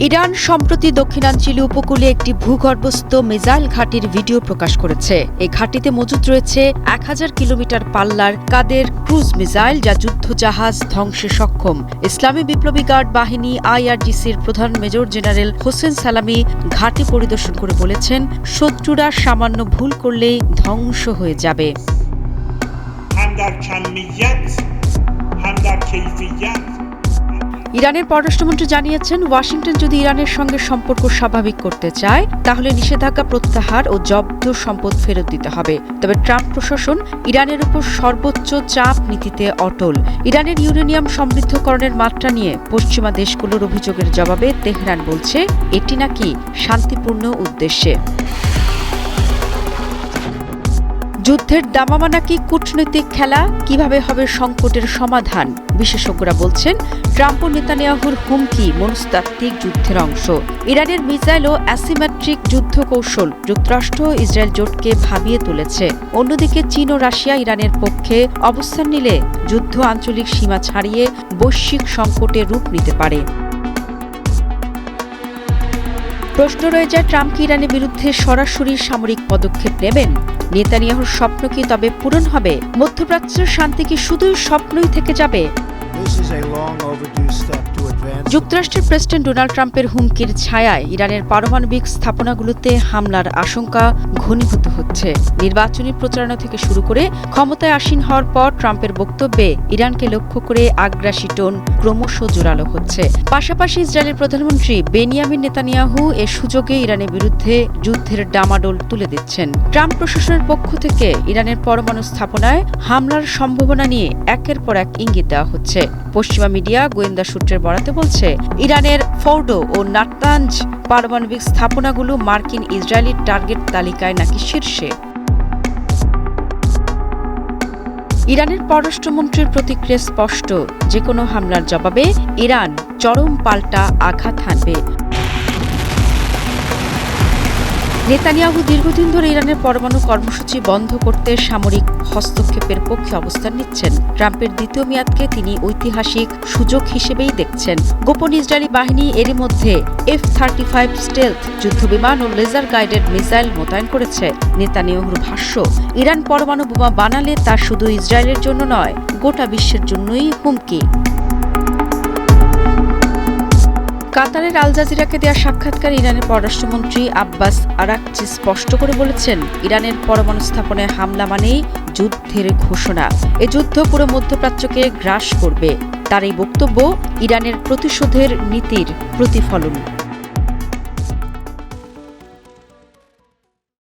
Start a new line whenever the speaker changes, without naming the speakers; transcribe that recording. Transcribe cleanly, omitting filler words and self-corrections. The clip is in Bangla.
ইরান সম্প্রতি দক্ষিণাঞ্চলীয় উপকূলে একটি ভূগর্ভস্থ মিসাইল ঘাঁটির ভিডিও প্রকাশ করেছে। এই ঘাঁটিতে মজুদ রয়েছে 1000 কিলোমিটার পাল্লার কাদের ক্রুজ মিসাইল, যা যুদ্ধজাহাজ ধ্বংসে সক্ষম। ইসলামী বিপ্লবী গার্ড বাহিনী IRGCর প্রধান মেজর জেনারেল হোসেন সালামি ঘাঁটি পরিদর্শন করে বলেছেন, শত্রুরা সামান্য ভুল করলেই ধ্বংস হয়ে যাবে। ইরানের পররাষ্ট্রমন্ত্রী জানিয়েছেন, ওয়াশিংটন যদি ইরানের সঙ্গে সম্পর্ক স্বাভাবিক করতে চায় তাহলে নিষেধাজ্ঞা প্রত্যাহার ও জব্দ সম্পদ ফেরত দিতে হবে। তবে ট্রাম্প প্রশাসন ইরানের উপর সর্বোচ্চ চাপ নীতিতে অটল। ইরানের ইউরেনিয়াম সমৃদ্ধকরণের মাত্রা নিয়ে পশ্চিমা দেশগুলোর অভিযোগের জবাবে তেহরান বলছে, এটি নাকি শান্তিপূর্ণ উদ্দেশ্যে। যুদ্ধের দামামা নাকি কূটনৈতিক খেলা, কিভাবে হবে সংকটের সমাধান? বিশেষজ্ঞরা বলছেন, ট্রাম্প ও নেতানিয়াহুর হুমকি মনস্তাত্ত্বিক যুদ্ধের অংশ। ইরানের মিসাইল ও অ্যাসিমেট্রিক যুদ্ধ কৌশল যুক্তরাষ্ট্র ইসরায়েল জোটকে ভাবিয়ে তুলেছে। অন্যদিকে চীন ও রাশিয়া ইরানের পক্ষে অবস্থান নিলে যুদ্ধ আঞ্চলিক সীমা ছাড়িয়ে বৈশ্বিক সংকটে রূপ নিতে পারে। প্রশ্ন রয়ে যায়, ট্রাম্প কি ইরানের বিরুদ্ধে সরাসরি সামরিক পদক্ষেপ নেবেন? নেতানিয়াহুর স্বপ্ন কি তবে পূরণ হবে? মধ্যপ্রাচ্যের শান্তি কি শুধুই স্বপ্নই থেকে যাবে? যুক্তরাষ্ট্রের প্রেসিডেন্ট ডোনাল্ড ট্রাম্পের হুমকির ছায়ায় ইরানের পারমাণবিক স্থাপনাগুলোতে হামলার আশঙ্কা ঘনীভূত হচ্ছে। নির্বাচনী প্রচারণা থেকে শুরু করে ক্ষমতায় আসীন হওয়ার পর ট্রাম্পের বক্তব্যে ইরানকে লক্ষ্য করে আগ্রাসী টোন ক্রমশ জোরালো হচ্ছে। পাশাপাশি ইসরায়েলের প্রধানমন্ত্রী বেনিয়ামিন নেতানিয়াহু এ সুযোগে ইরানের বিরুদ্ধে যুদ্ধের ডামাডোল তুলে দিচ্ছেন। ট্রাম্প প্রশাসনের পক্ষ থেকে ইরানের পরমাণু স্থাপনায় হামলার সম্ভাবনা নিয়ে একের পর এক ইঙ্গিত দেওয়া হচ্ছে। পশ্চিমা মিডিয়া গোয়েন্দা সূত্রের বরাতে বলছে, ইরানের ফোর্ডো ও নাতানজ পারমাণবিক স্থাপনাগুলো মার্কিন ইসরায়েলি টার্গেট তালিকায় নাকি শীর্ষে। ইরানের পররাষ্ট্রমন্ত্রীর প্রতিক্রিয়া স্পষ্ট, যে কোনো হামলার জবাবে ইরান চরম পাল্টা আঘাত হানবে। নেতানিয়াহু দীর্ঘদিন ধরে ইরানের পরমাণু কর্মসূচি বন্ধ করতে সামরিক হস্তক্ষেপের পক্ষে অবস্থান নিচ্ছেন। ট্রাম্পের দ্বিতীয় মেয়াদকে তিনি ঐতিহাসিক সুযোগ হিসেবেই দেখছেন। গোপন ইসরায়েলি বাহিনী এরই মধ্যে F-35 স্টেলথ যুদ্ধবিমান ও লেজার গাইডেড মিসাইল মোতায়েন করেছে। নেতানিয়াহুর ভাষ্য, ইরান পরমাণু বোমা বানালে তা শুধু ইসরায়েলের জন্য নয়, গোটা বিশ্বের জন্যই হুমকি। কাতারের আল জাজিরাকে দেয়া সাক্ষাৎকারে ইরানের পররাষ্ট্রমন্ত্রী আব্বাস আরাকচি স্পষ্ট করে বলেছেন, ইরানের পরমাণু স্থাপনায় হামলা মানেই যুদ্ধের ঘোষণা। এ যুদ্ধ পুরো মধ্যপ্রাচ্যকে গ্রাস করবে। তার এই বক্তব্য ইরানের প্রতিশোধের নীতির প্রতিফলন।